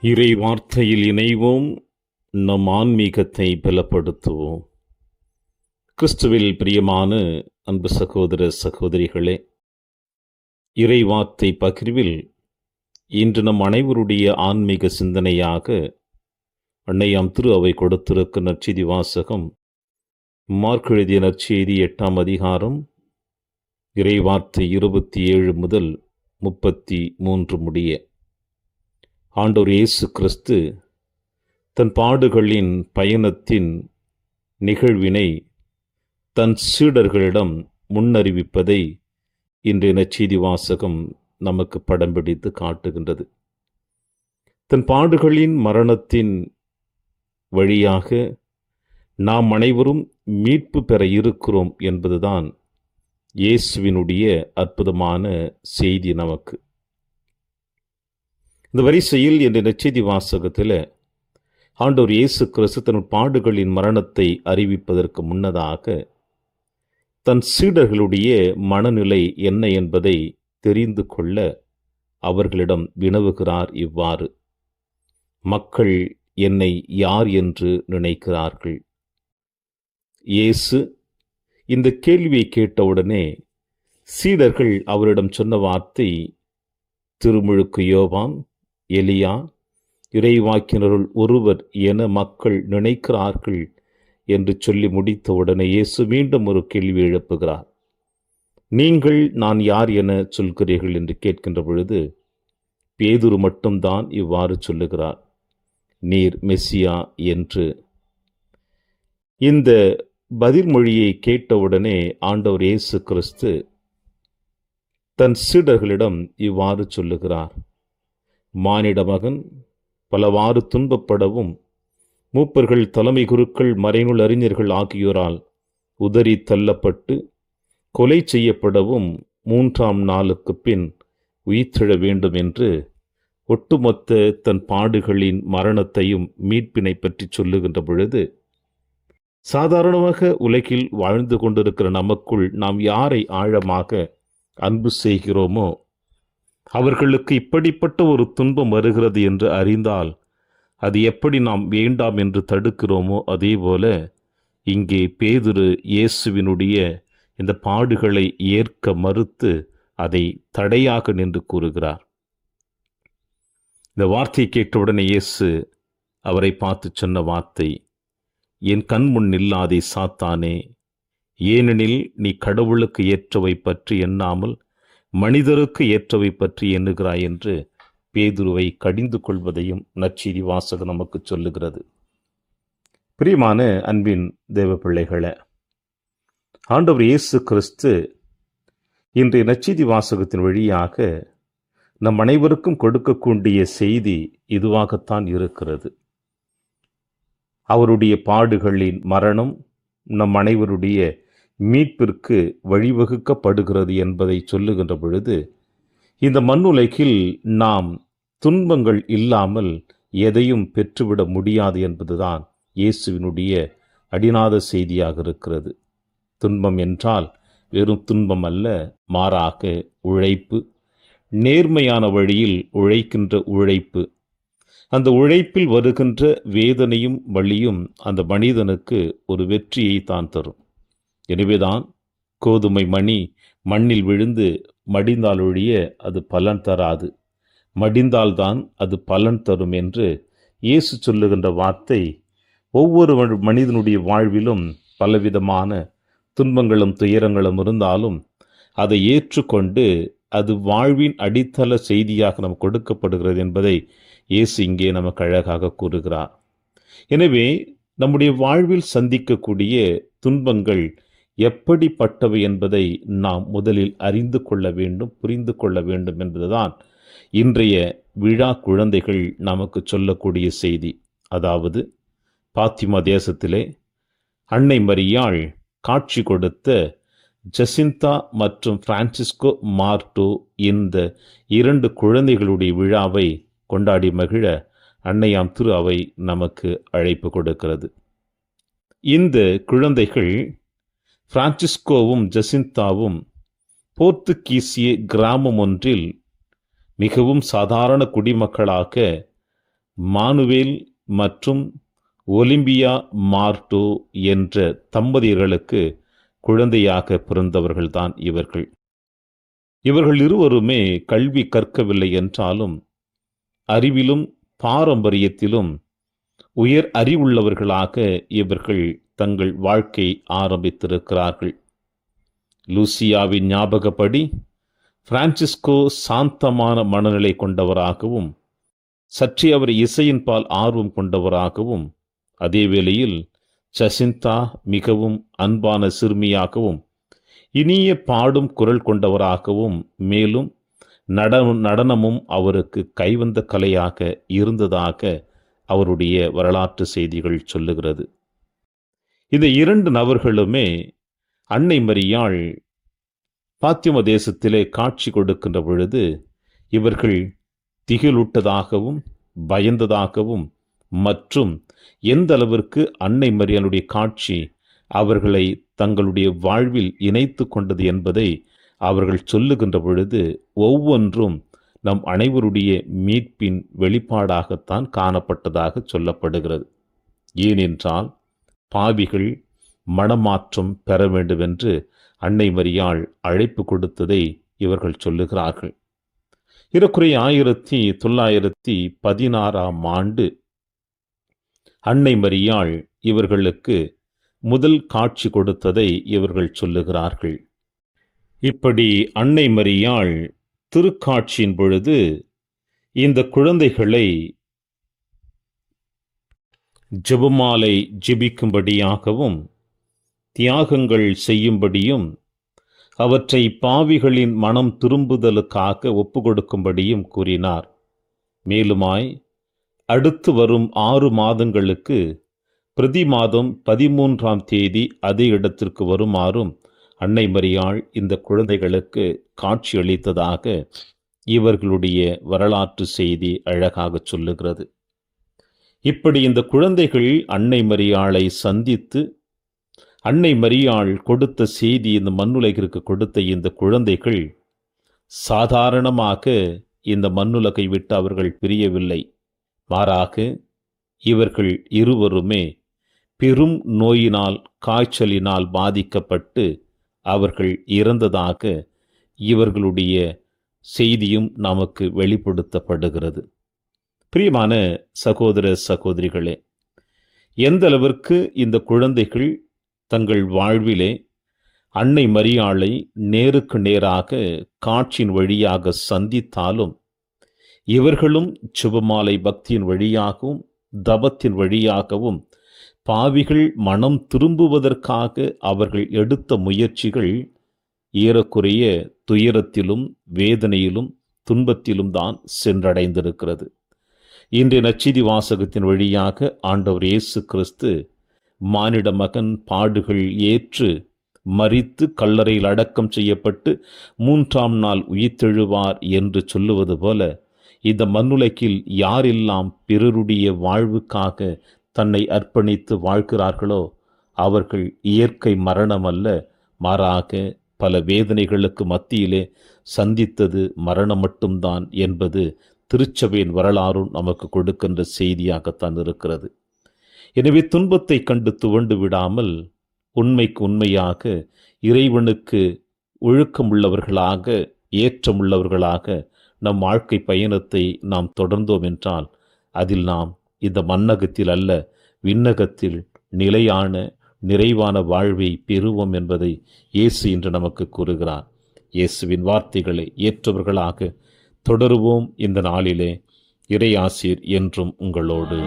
இறை வார்த்தையில் இணைவோம், நம் ஆன்மீகத்தை பலப்படுத்துவோம். கிறிஸ்துவில் பிரியமான அன்பு சகோதர சகோதரிகளே, இறை வார்த்தை பகிர்வில் இன்று நம் அனைவருடைய ஆன்மீக சிந்தனையாக அன்னையாம் திரு அவை கொடுத்திருக்கும் நற்செய்தி வாசகம் மார்க் எழுதிய நற்செய்தி 8ஆம் அதிகாரம் இறை வார்த்தை 27 முதல் 33 முடிய. ஆண்டவர் இயேசு கிறிஸ்து தன் பாடுகளின் பயணத்தின் நிகழ்வினை தன் சீடர்களிடம் முன்னறிவிப்பதை இன்றைய நற்செய்தி வாசகம் நமக்கு படம் பிடித்து காட்டுகின்றது. தன் பாடுகளின் மரணத்தின் வழியாக நாம் அனைவரும் மீட்பு பெற இருக்கிறோம் என்பதுதான் இயேசுவினுடைய அற்புதமான செய்தி நமக்கு. இந்த வரிசையில் என்ற நற்செய்தி வாசகத்தில் ஆண்டவர் இயேசு கிறிஸ்து தன் பாடுகளின் மரணத்தை அறிவிப்பதற்கு முன்னதாக தன் சீடர்களுடைய மனநிலை என்ன என்பதை தெரிந்து கொள்ள அவர்களிடம் வினவுகிறார். இவ்வாறு, மக்கள் என்னை யார் என்று நினைக்கிறார்கள்? இயேசு இந்த கேள்வியை கேட்டவுடனே சீடர்கள் அவரிடம் சொன்ன வார்த்தை, திருமுழுக்கு யோவான், எலியா, இறைவாக்கினருள் ஒருவர் என மக்கள் நினைக்கிறார்கள் என்று சொல்லி முடித்தவுடனே இயேசு மீண்டும் ஒரு கேள்வி எழுப்புகிறார். நீங்கள் நான் யார் என சொல்கிறீர்கள் என்று கேட்கின்ற பொழுது பேதுரு மட்டும்தான் இவ்வாறு சொல்லுகிறார், நீர் மெசியா என்று. இந்த பதில்மொழியை கேட்டவுடனே ஆண்டவர் இயேசு கிறிஸ்து தன் சீடர்களிடம் இவ்வாறு சொல்லுகிறார், மானிட மகன் பலவாறு துன்பப்படவும் மூப்பர்கள், தலைமை குருக்கள், மறைநூல் அறிஞர்கள் ஆகியோரால் உதறி தள்ளப்பட்டு கொலை செய்யப்படவும் 3ஆம் நாளுக்கு பின் உயிர்த்தெழ வேண்டும் என்று ஒட்டுமொத்த தன் பாடுகளின் மரணத்தையும் மீட்பினை பற்றி சொல்லுகின்ற பொழுது, சாதாரணமாக உலகில் வாழ்ந்து கொண்டிருக்கிற நமக்குள் நாம் யாரை ஆழமாக அன்பு செய்கிறோமோ அவர்களுக்கு இப்படிப்பட்ட ஒரு துன்பம் வருகிறது என்று அறிந்தால் அது எப்படி நாம் வேண்டாம் என்று தடுக்கிறோமோ, அதே போல இங்கே பேதுரு இயேசுவினுடைய இந்த பாடுகளை ஏற்க மறுத்து அதை தடையாக நின்று கூறுகிறார். இந்த வார்த்தையை கேட்டவுடனே இயேசு அவரை பார்த்து சொன்ன வார்த்தை, என் கண் முன் நில்லாதே சாத்தானே, ஏனெனில் நீ கடவுளுக்கு ஏற்றவை பற்றி எண்ணாமல் மனிதருக்கு ஏற்றவை பற்றி எண்ணுகிறாய் என்று பேதுருவை கடிந்து கொள்வதையும் நற்செய்தி வாசகம் நமக்கு சொல்லுகிறது. பிரியமான அன்பின் தேவ பிள்ளைகளே, ஆண்டவர் இயேசு கிறிஸ்து இன்றைய நற்செய்தி வாசகத்தின் வழியாக நம் அனைவருக்கும் கொடுக்கக்கூடிய செய்தி இதுவாகத்தான் இருக்கிறது. அவருடைய பாடுகளின் மரணம் நம் அனைவருடைய மீட்பிற்கு வழிவகுக்கப்படுகிறது என்பதை சொல்லுகின்ற பொழுது, இந்த மண்ணுலகில் நாம் துன்பங்கள் இல்லாமல் எதையும் பெற்றுவிட முடியாது என்பதுதான் இயேசுவினுடைய அடிநாத செய்தியாக இருக்கிறது. துன்பம் என்றால் வெறும் துன்பம் அல்ல, மாறாக உழைப்பு, நேர்மையான வழியில் உழைக்கின்ற உழைப்பு. அந்த உழைப்பில் வருகின்ற வேதனையும் வலியும் அந்த மனிதனுக்கு ஒரு வெற்றியை தான் தரும். எனவேதான் கோதுமை மணி மண்ணில் விழுந்து மடிந்தால் ஒழிய அது பலன் தராது, மடிந்தால்தான் அது பலன் தரும் என்று இயேசு சொல்லுகின்ற வார்த்தை ஒவ்வொரு மனிதனுடைய வாழ்விலும் பலவிதமான துன்பங்களும் துயரங்களும் இருந்தாலும் அதை ஏற்றுக்கொண்டு அது வாழ்வின் அடித்தள செய்தியாக நமக்கு கொடுக்கப்படுகிறது என்பதை இயேசு இங்கே நமக்கு அழகாக கூறுகிறார். எனவே நம்முடைய வாழ்வில் சந்திக்கக்கூடிய துன்பங்கள் எப்படிப்பட்டவை என்பதை நாம் முதலில் அறிந்து கொள்ள வேண்டும், புரிந்து கொள்ள வேண்டும் என்பதுதான் இன்றைய விழா குழந்தைகள் நமக்கு சொல்லக்கூடிய செய்தி. அதாவது, பாத்திமா தேசத்திலே அன்னை மரியாள் காட்சி கொடுத்த ஜசிந்தா மற்றும் பிரான்சிஸ்கோ மார்டோ இந்த 2 குழந்தைகளுடைய விழாவை கொண்டாடி மகிழ அன்னையாம் திரு அவை நமக்கு அழைப்பு கொடுக்கிறது. இந்த குழந்தைகள் பிரான்சிஸ்கோவும் ஜசிந்தாவும் போர்த்துகீசிய கிராமம் ஒன்றில் மிகவும் சாதாரண குடிமக்களாக மானுவேல் மற்றும் ஒலிம்பியா மார்டோ என்ற தம்பதியர்களுக்கு குழந்தையாக பிறந்தவர்கள்தான் இவர்கள். இவர்கள் இருவருமே கல்வி கற்கவில்லை என்றாலும் அறிவிலும் பாரம்பரியத்திலும் உயர் அறிவுள்ளவர்களாக இவர்கள் தங்கள் வாழ்க்கை ஆரம்பித்திருக்கிறார்கள். லூசியாவின் ஞாபகப்படி பிரான்சிஸ்கோ சாந்தமான மனநிலை கொண்டவராகவும் சற்றே அவர் இசையின் பால் ஆர்வம் கொண்டவராகவும், அதே வேளையில் ஜசிந்தா மிகவும் அன்பான சிறுமியாகவும் இனிய பாடும் குரல் கொண்டவராகவும், மேலும் நடனமும் அவருக்கு கைவந்த கலையாக இருந்ததாக அவருடைய வரலாற்று செய்திகள் சொல்லுகிறது. இந்த இரண்டு நபர்களுமே அன்னை மரியாள் பாத்திமா தேசத்திலே காட்சி கொடுக்கின்ற பொழுது இவர்கள் திகிலூட்டதாகவும் பயந்ததாகவும் மற்றும் எந்த அளவிற்கு அன்னை மரியாளுடைய காட்சி அவர்களை தங்களுடைய வாழ்வில் இணைத்து கொண்டது என்பதை அவர்கள் சொல்லுகின்ற பொழுது ஒவ்வொன்றும் நம் அனைவருடைய மீட்பின் வெளிப்பாடாகத்தான் காணப்பட்டதாக சொல்லப்படுகிறது. ஏனென்றால் பாவிகள் மனமாற்றம் பெற வேண்டுமென்று அன்னை மரியாள் அழைப்பு கொடுத்ததை இவர்கள் சொல்லுகிறார்கள். ஏறக்குறைய 1916 அன்னை மரியாள் இவர்களுக்கு முதல் காட்சி கொடுத்ததை இவர்கள் சொல்லுகிறார்கள். இப்படி அன்னை மரியாள் திருக்காட்சியின் பொழுது இந்த குழந்தைகளை ஜெபமாலை ஜெபிக்கும்படியாகவும் தியாகங்கள் செய்யும்படியும் அவற்றை பாவிகளின் மனம் திரும்புதலுக்காக ஒப்புக்கொடுக்கும்படியும் கூறினார். மேலுமாய் அடுத்து வரும் 6 மாதங்களுக்கு பிரதி மாதம் 13ஆம் தேதி அதே இடத்திற்கு வருமாறும் அன்னை மரியாள் இந்த குழந்தைகளுக்கு காட்சியளித்ததாக இவர்களுடைய வரலாற்று செய்தி அழகாக சொல்லுகிறது. இப்படி இந்த குழந்தைகள் அன்னை மரியாளை சந்தித்து அன்னை மரியாள் கொடுத்த செய்தி இந்த மண்ணுலகிற்கு கொடுத்த இந்த குழந்தைகள் சாதாரணமாக இந்த மண்ணுலகை விட்டு அவர்கள் பிரியவில்லை. மாறாக இவர்கள் இருவருமே பெரும் நோயினால் காய்ச்சலினால் பாதிக்கப்பட்டு அவர்கள் இறந்ததாக இவர்களுடைய செய்தியும் நமக்கு வெளிப்படுத்தப்படுகிறது. பிரியமான சகோதர சகோதரிகளே, எந்த அளவிற்கு இந்த குழந்தைகள் தங்கள் வாழ்விலே அன்னை மரியாளை நேருக்கு நேராக காட்சியின் வழியாக சந்தித்தாலும் இவர்களும் ஜெபமாலை பக்தியின் வழியாகவும் தபத்தின் வழியாகவும் பாவிகள் மனம் திரும்புவதற்காக அவர்கள் எடுத்த முயற்சிகள் ஏறக்குறைய துயரத்திலும் வேதனையிலும் துன்பத்திலும் தான் சென்றடைந்திருக்கிறது. இன்றைய நற்செய்தி வாசகத்தின் வழியாக ஆண்டவர் இயேசு கிறிஸ்து மானிட மகன் பாடுகள் ஏற்று மரித்து கல்லறையில் அடக்கம் செய்யப்பட்டு 3ஆம் நாள் உயிர்த்தெழுவார் என்று சொல்லுவது போல இந்த மண்ணுலகில் யாரெல்லாம் பிறருடைய வாழ்வுக்காக தன்னை அர்ப்பணித்து வாழ்கிறார்களோ அவர்கள் இயற்கை மரணம் அல்ல, மாறாக பல வேதனைகளுக்கு மத்தியிலே சந்தித்தது மரணம் மட்டும்தான் என்பது திருச்சபையின் வரலாறும் நமக்கு கொடுக்கின்ற செய்தியாகத்தான் இருக்கிறது. எனவே துன்பத்தை கண்டு துவண்டு விடாமல் உண்மைக்கு உண்மையாக இறைவனுக்கு ஒழுக்கமுள்ளவர்களாக ஏற்றமுள்ளவர்களாக நம் வாழ்க்கை பயணத்தை நாம் தொடர்ந்தோம் என்றால் அதில் நாம் இந்த மண்ணகத்தில் அல்ல விண்ணகத்தில் நிலையான நிறைவான வாழ்வை பெறுவோம் என்பதை இயேசு இன்று நமக்கு கூறுகிறார். இயேசுவின் வார்த்தைகளை ஏற்றவர்களாக தொடருவோம். இந்த நாளிலே இறை ஆசீர் என்றும் உங்களோடு.